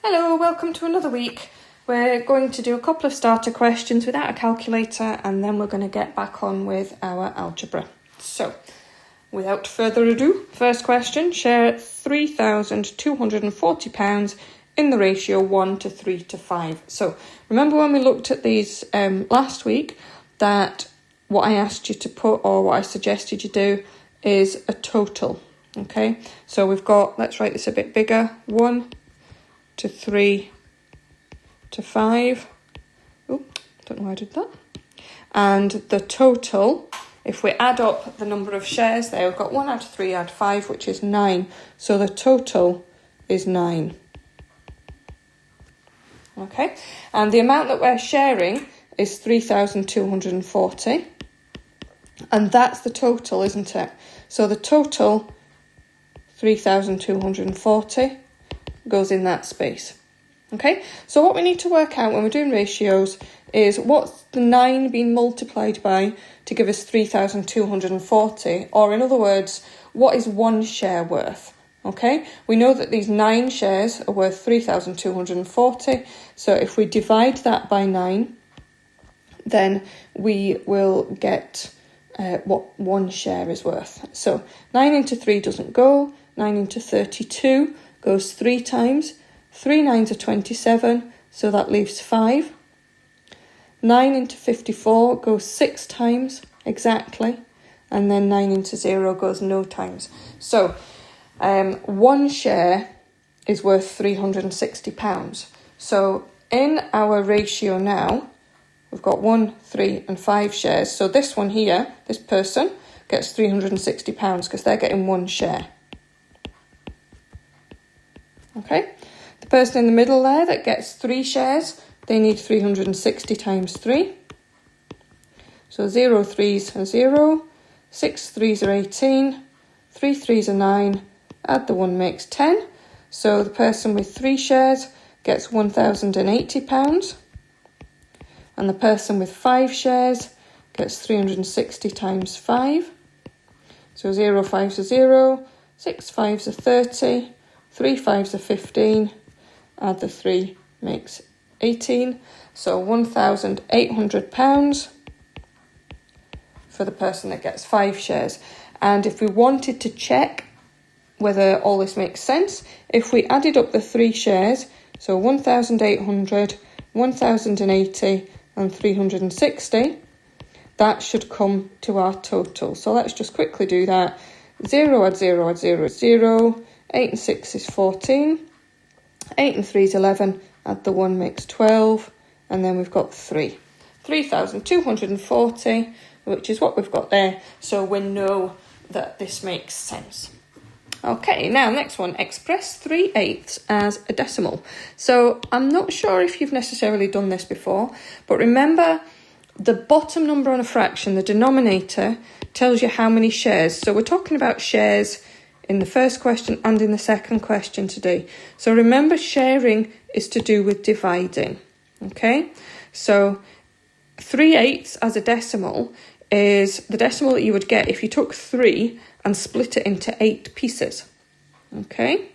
Hello, welcome to another week. We're going to do a couple of starter questions without a calculator and then we're going to get back on with our algebra. So, without further ado, first question, share £3,240 in the ratio 1 to 3 to 5. So, remember when we looked at these last week that what I asked you to put or what I suggested you do is a total, okay? So we've got, let's write this a bit bigger, 1 to 3 to 5. Oh, don't know why I did that. And the total, if we add up the number of shares there, we've got 1 add 3 add 5, which is 9. So the total is 9. Okay, and the amount that we're sharing is 3,240. And that's the total, isn't it? So the total, 3,240, goes in that space. Okay, so what we need to work out when we're doing ratios is what's the 9 being multiplied by to give us 3,240, or in other words, what is one share worth? Okay, we know that these 9 shares are worth 3,240, so if we divide that by 9, then we will get what one share is worth. So 9 into 3 doesn't go, 9 into 32 goes 3 times, 3 9s are 27, so that leaves 5. 9 into 54 goes 6 times, exactly, and then 9 into 0 goes no times. So one share is worth £360. So in our ratio now, we've got 1, 3 and 5 shares. So this one here, this person, gets £360 because they're getting one share. Okay, the person in the middle there that gets 3 shares, they need 360 times 3. So 0 3s are 0, 6 3s are 18, 3 3s are 9, add the 1 makes 10. So the person with 3 shares gets £1,080. And the person with 5 shares gets 360 times 5. So 0 5s are 0, 6 5s are 30, 3 5s are 15, add the 3 makes 18. So £1,800 for the person that gets 5 shares. And if we wanted to check whether all this makes sense, if we added up the 3 shares, so 1,800, 1,080 and 360, that should come to our total. So let's just quickly do that. 0 add 0 add 0 is 0, 8 and 6 is 14, 8 and 3 is 11, add the 1 makes 12, and then we've got 3. 3,240, which is what we've got there, so we know that this makes sense. Okay, now next one, express 3/8 as a decimal. So I'm not sure if you've necessarily done this before, but remember the bottom number on a fraction, the denominator, tells you how many shares. So we're talking about shares in the first question and in the second question today. So remember, sharing is to do with dividing, okay? So 3/8 as a decimal is the decimal that you would get if you took 3 and split it into 8 pieces, okay?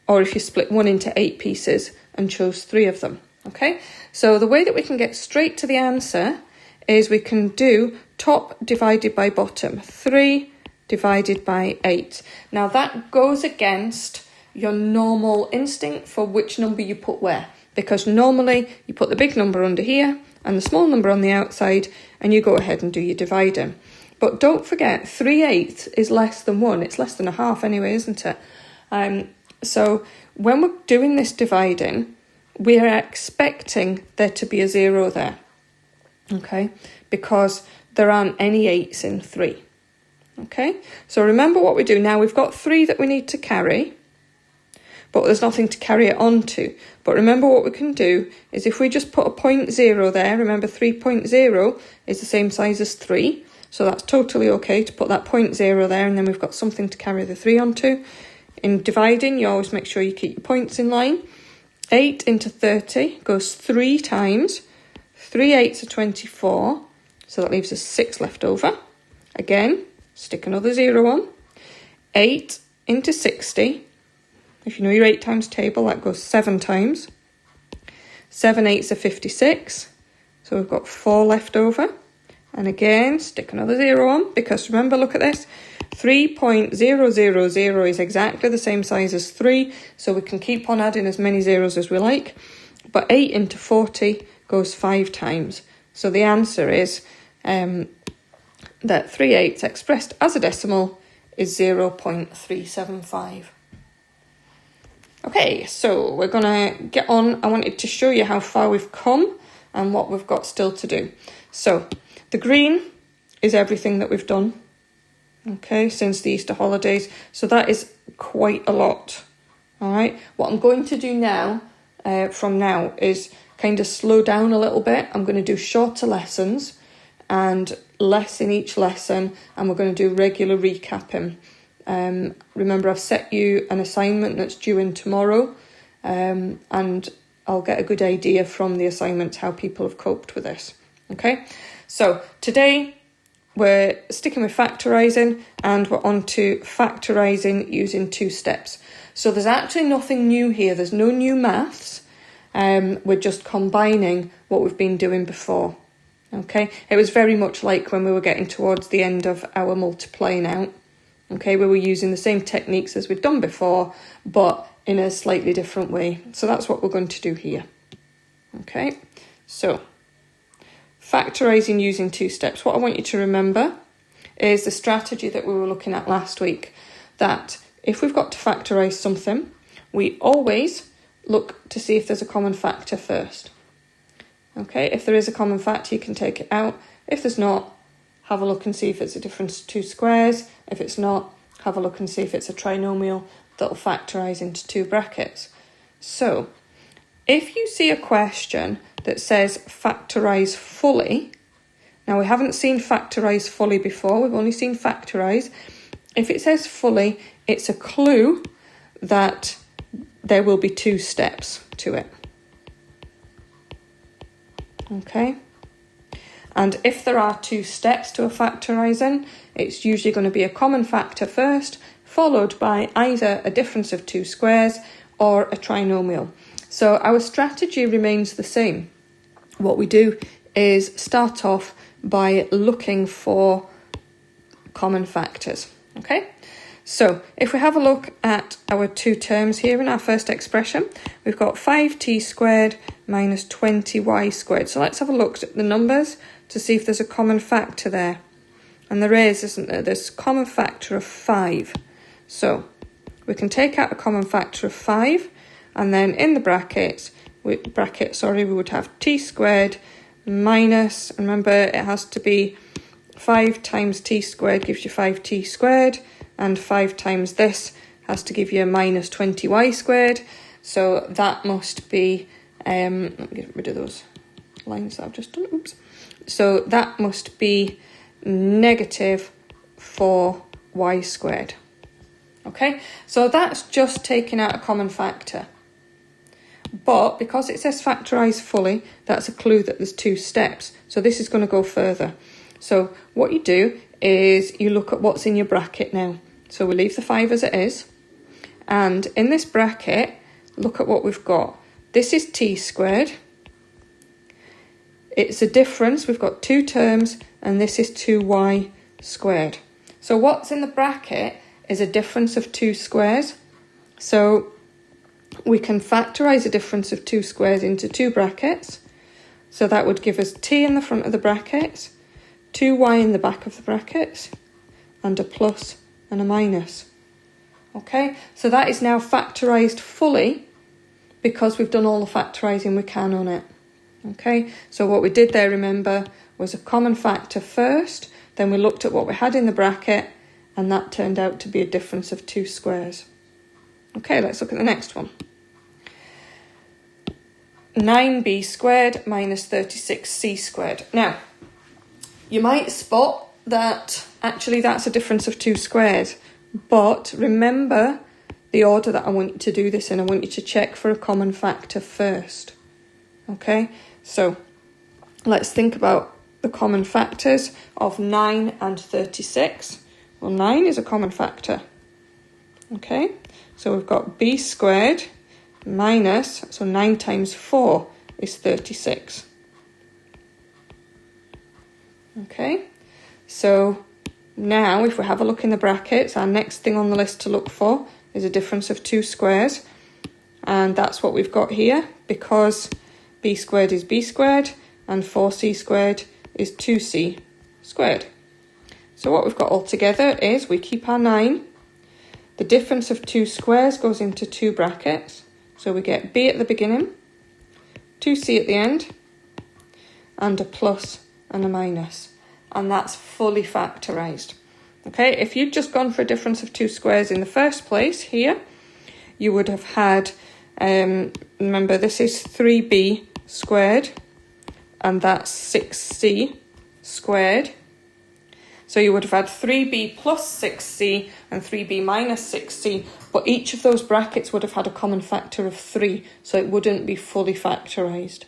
Or if you split 1 into 8 pieces and chose 3 of them, okay? So the way that we can get straight to the answer is we can do top divided by bottom, 3 divided by 8. Now that goes against your normal instinct for which number you put where, because normally you put the big number under here and the small number on the outside and you go ahead and do your dividing. But don't forget, 3/8 is less than 1. It's less than a half anyway, isn't it? So when we're doing this dividing, we are expecting there to be a 0 there, okay? Because there aren't any 8s in 3, okay? So remember what we do. Now we've got 3 that we need to carry, but there's nothing to carry it on to. But remember what we can do is if we just put a 0.0 there, remember 3.0 is the same size as 3, so that's totally okay to put that 0.0 there, and then we've got something to carry the 3 onto. In dividing, you always make sure you keep your points in line. 8 into 30 goes 3 times. 3 8s are 24, so that leaves us 6 left over. Again, stick another 0 on. 8 into 60 If you know your 8 times table, that goes 7 times. 7 eighths are 56. So we've got 4 left over. And again, stick another 0 on, because remember, look at this. 3.000 is exactly the same size as 3, so we can keep on adding as many zeros as we like. But 8 into 40 goes 5 times. So the answer is that 3/8 expressed as a decimal is 0.375. Okay, so we're going to get on. I wanted to show you how far we've come and what we've got still to do. So the green is everything that we've done, okay, since the Easter holidays. So that is quite a lot, all right? What I'm going to do now, from now, is kind of slow down a little bit. I'm going to do shorter lessons and less in each lesson, and we're going to do regular recapping. Remember, I've set you an assignment that's due in tomorrow, and I'll get a good idea from the assignments how people have coped with this. Okay, so today we're sticking with factorising, and we're on to factorising using 2 steps. So there's actually nothing new here. There's no new maths. We're just combining what we've been doing before. Okay, it was very much like when we were getting towards the end of our multiplying out. Okay, we were using the same techniques as we've done before, but in a slightly different way. So that's what we're going to do here. Okay, so factorising using 2 steps. What I want you to remember is the strategy that we were looking at last week, that if we've got to factorise something, we always look to see if there's a common factor first. Okay, if there is a common factor, you can take it out. If there's not, have a look and see if it's a difference of 2 squares. If it's not, have a look and see if it's a trinomial that'll factorise into 2 brackets. So, if you see a question that says factorise fully, now we haven't seen factorise fully before, we've only seen factorise. If it says fully, it's a clue that there will be 2 steps to it. Okay, and if there are 2 steps to a factorising, it's usually going to be a common factor first, followed by either a difference of 2 squares or a trinomial. So our strategy remains the same. What we do is start off by looking for common factors. Okay, so if we have a look at our 2 terms here in our first expression, we've got 5t squared minus 20y squared. So let's have a look at the numbers to see if there's a common factor there. And there is, isn't there? There's a common factor of 5. So we can take out a common factor of 5, and then in the brackets, we would have t squared minus, remember it has to be 5 times t squared gives you 5t squared, and 5 times this has to give you a minus 20y squared. So that must be, let me get rid of those lines that I've just done, oops. So that must be negative 4y squared. Okay, so that's just taking out a common factor. But because it says factorise fully, that's a clue that there's 2 steps. So this is going to go further. So what you do is you look at what's in your bracket now. So we leave the 5 as it is. And in this bracket, look at what we've got. This is t squared. It's a difference. We've got 2 terms, and this is 2y squared. So what's in the bracket is a difference of 2 squares. So we can factorise a difference of 2 squares into 2 brackets. So that would give us t in the front of the brackets, 2y in the back of the brackets, and a plus and a minus. Okay, so that is now factorised fully because we've done all the factorising we can on it. Okay, so what we did there, remember, was a common factor first, then we looked at what we had in the bracket, and that turned out to be a difference of 2 squares. Okay, let's look at the next one. 9b squared minus 36c squared. Now, you might spot that actually that's a difference of 2 squares, but remember the order that I want you to do this in. I want you to check for a common factor first. Okay, so let's think about the common factors of 9 and 36. Well, 9 is a common factor. Okay, So we've got b squared minus, so 9 times 4 is 36. Okay, so now if we have a look in the brackets, our next thing on the list to look for is a difference of 2 squares. And that's what we've got here, because b squared is b squared and 4c squared is 2c squared. So what we've got all together is we keep our 9. The difference of 2 squares goes into 2 brackets. So we get b at the beginning, 2c at the end, and a plus and a minus. And that's fully factorised. Okay, if you'd just gone for a difference of 2 squares in the first place here, you would have had, remember this is 3b squared, and that's 6c squared. So you would have had 3b plus 6c and 3b minus 6c, but each of those brackets would have had a common factor of 3, so it wouldn't be fully factorised.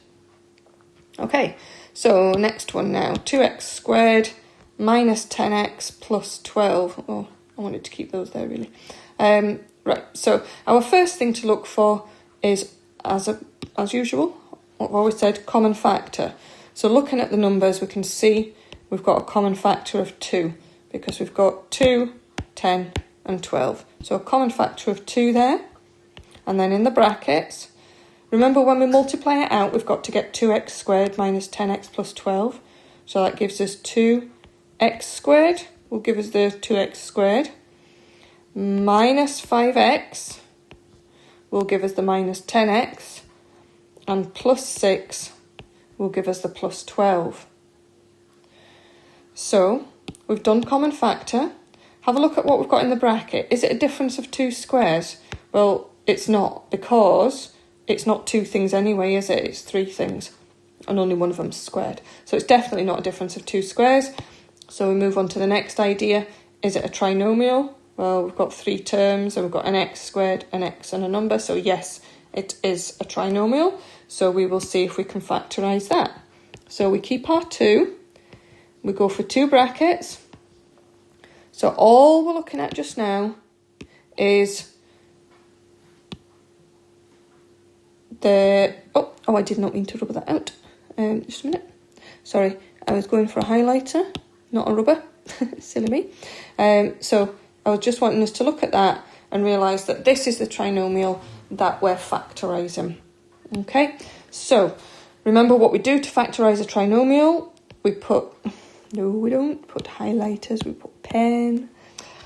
Okay, so next one now, 2x squared minus 10x plus 12. Oh, I wanted to keep those there really. Right, so our first thing to look for is, as usual, what I've always said, common factor. So looking at the numbers, we can see we've got a common factor of 2, because we've got 2, 10 and 12. So a common factor of 2 there. And then in the brackets, remember when we multiply it out, we've got to get 2x squared minus 10x plus 12. So that gives us 2x squared, will give us the 2x squared, minus 5x will give us the minus 10x, and plus 6 will give us the plus 12. So we've done common factor. Have a look at what we've got in the bracket. Is it a difference of 2 squares? Well, it's not, because it's not 2 things anyway, is it? It's 3 things, and only one of them's squared. So it's definitely not a difference of 2 squares. So we move on to the next idea. Is it a trinomial? Well, we've got 3 terms, and we've got an x squared, an x and a number. So yes, it is a trinomial. So we will see if we can factorise that. So we keep our 2. We go for 2 brackets. So all we're looking at just now is the... Oh, I did not mean to rubber that out. Just a minute. Sorry, I was going for a highlighter, not a rubber. Silly me. So I was just wanting us to look at that and realise that this is the trinomial that we're factorising. Okay, so remember what we do to factorise a trinomial. We put... No, we don't put highlighters, we put pen.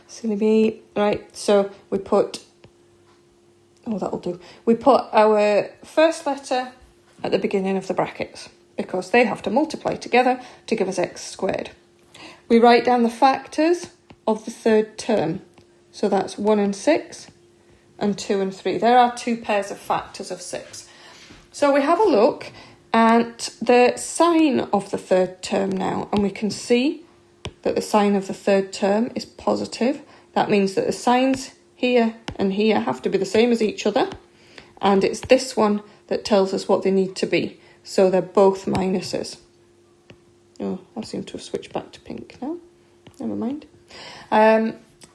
Silly me. Right, so we put... Oh, that'll do. We put our first letter at the beginning of the brackets, because they have to multiply together to give us x squared. We write down the factors of the third term. So that's 1 and 6 and 2 and 3. There are 2 pairs of factors of 6. So we have a look at the sign of the third term now, and we can see that the sign of the third term is positive. That means that the signs here and here have to be the same as each other, and it's this one that tells us what they need to be. So they're both minuses. Oh, I seem to have switched back to pink now. Never mind.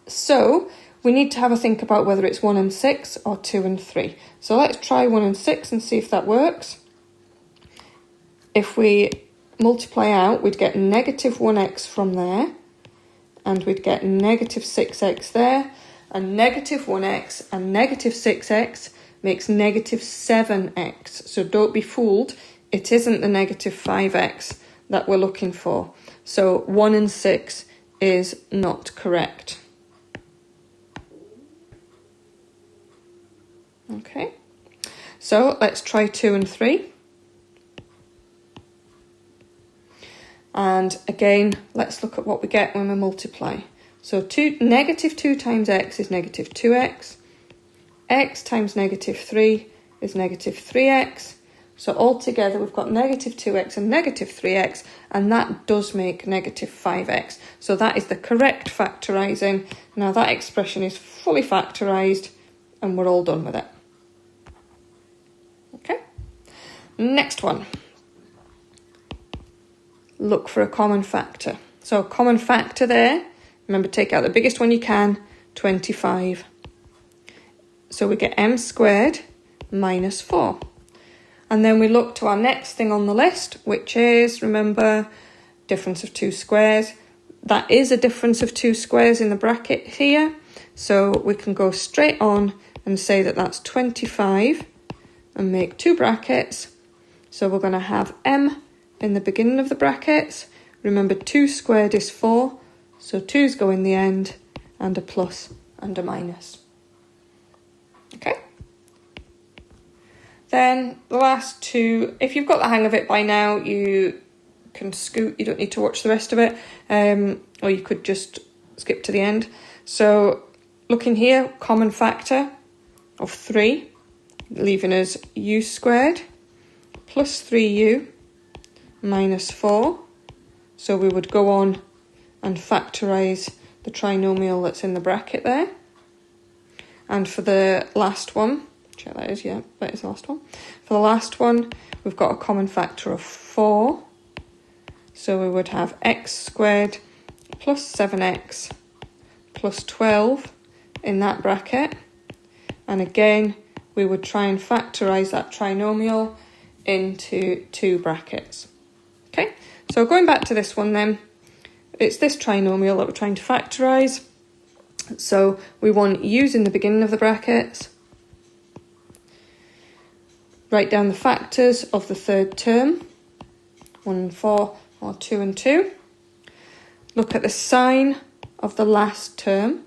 So we need to have a think about whether it's 1 and 6 or 2 and 3. So let's try 1 and 6 and see if that works. If we multiply out, we'd get negative 1x from there, and we'd get negative 6x there, and negative 1x and negative 6x makes negative 7x. So don't be fooled, it isn't the negative 5x that we're looking for. So 1 and 6 is not correct. Okay, so let's try 2 and 3. And again, let's look at what we get when we multiply. So negative 2 times x is negative 2x. X times negative 3 is negative 3x. So altogether we've got negative 2x and negative 3x, and that does make negative 5x. So that is the correct factorising. Now that expression is fully factorised, and we're all done with it. Okay, next one. Look for a common factor. So a common factor there, remember take out the biggest one you can, 25. So we get m squared minus 4. And then we look to our next thing on the list, which is, remember, difference of two squares. That is a difference of two squares in the bracket here. So we can go straight on and say that that's 25 and make two brackets. So we're going to have m in the beginning of the brackets. Remember, 2 squared is 4, so 2's go in the end, and a plus and a minus. Okay? Then the last two, if you've got the hang of it by now, you can scoot, you don't need to watch the rest of it, or you could just skip to the end. So looking here, common factor of 3, leaving us u squared plus 3u minus 4. So we would go on and factorise the trinomial that's in the bracket there. And for the last one, check that is, yeah, that is the last one. For the last one, we've got a common factor of 4. So we would have x squared plus 7x plus 12 in that bracket. And again, we would try and factorise that trinomial into two brackets. Okay, so going back to this one then, it's this trinomial that we're trying to factorise. So we want u's in the beginning of the brackets. Write down the factors of the third term, 1 and 4, or 2 and 2. Look at the sign of the last term.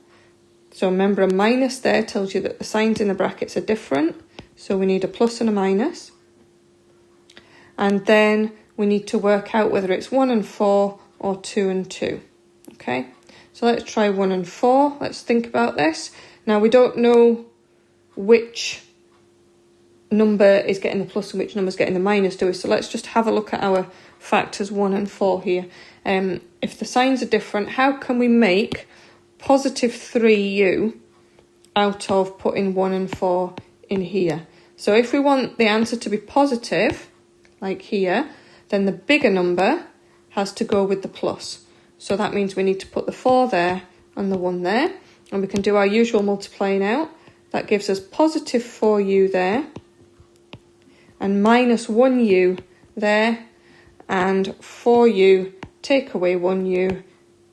So remember, a minus there tells you that the signs in the brackets are different. So we need a plus and a minus. And then we need to work out whether it's 1 and 4 or 2 and 2. Okay, so let's try 1 and 4. Let's think about this. Now, we don't know which number is getting the plus and which number is getting the minus, do we? So let's just have a look at our factors 1 and 4 here. If the signs are different, how can we make positive 3u out of putting 1 and 4 in here? So if we want the answer to be positive, like here, then the bigger number has to go with the plus. So that means we need to put the 4 there and the 1 there. And we can do our usual multiplying out. That gives us positive 4u there and minus 1u there. And 4u take away 1u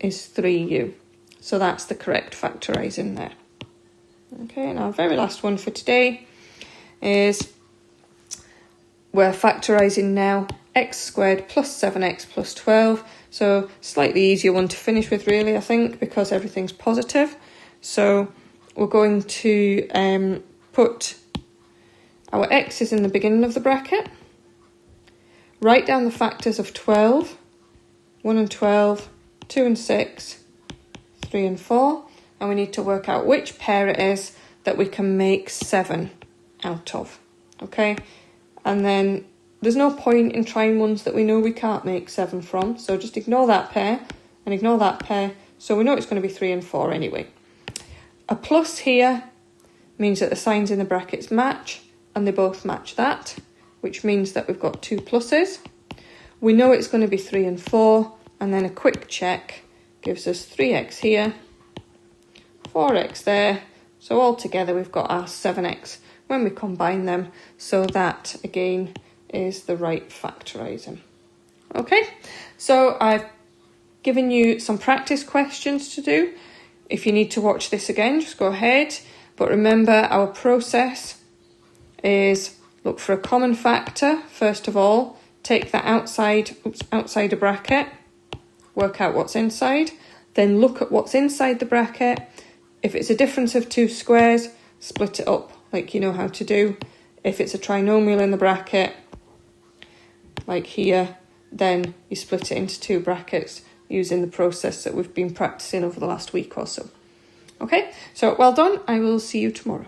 is 3u. So that's the correct factorising there. Okay, and our very last one for today is we're factorising now x squared plus 7x plus 12. So slightly easier one to finish with, really, I think, because everything's positive. So we're going to put our x's in the beginning of the bracket. Write down the factors of 12, 1 and 12, 2 and 6, 3 and 4. And we need to work out which pair it is that we can make 7 out of. Okay? And then there's no point in trying ones that we know we can't make 7 from. So just ignore that pair and ignore that pair. So we know it's going to be 3 and 4 anyway. A plus here means that the signs in the brackets match, and they both match that, which means that we've got 2 pluses. We know it's going to be 3 and 4, and then a quick check gives us 3x here, 4x there. So altogether we've got our 7x when we combine them. So that, again, is the right factorising. Okay, so I've given you some practice questions to do. If you need to watch this again, just go ahead. But remember, our process is look for a common factor. First of all, take that outside a bracket, work out what's inside. Then look at what's inside the bracket. If it's a difference of 2 squares, split it up like you know how to do. If it's a trinomial in the bracket, like here, then you split it into 2 brackets using the process that we've been practicing over the last week or so. Okay, so well done. I will see you tomorrow.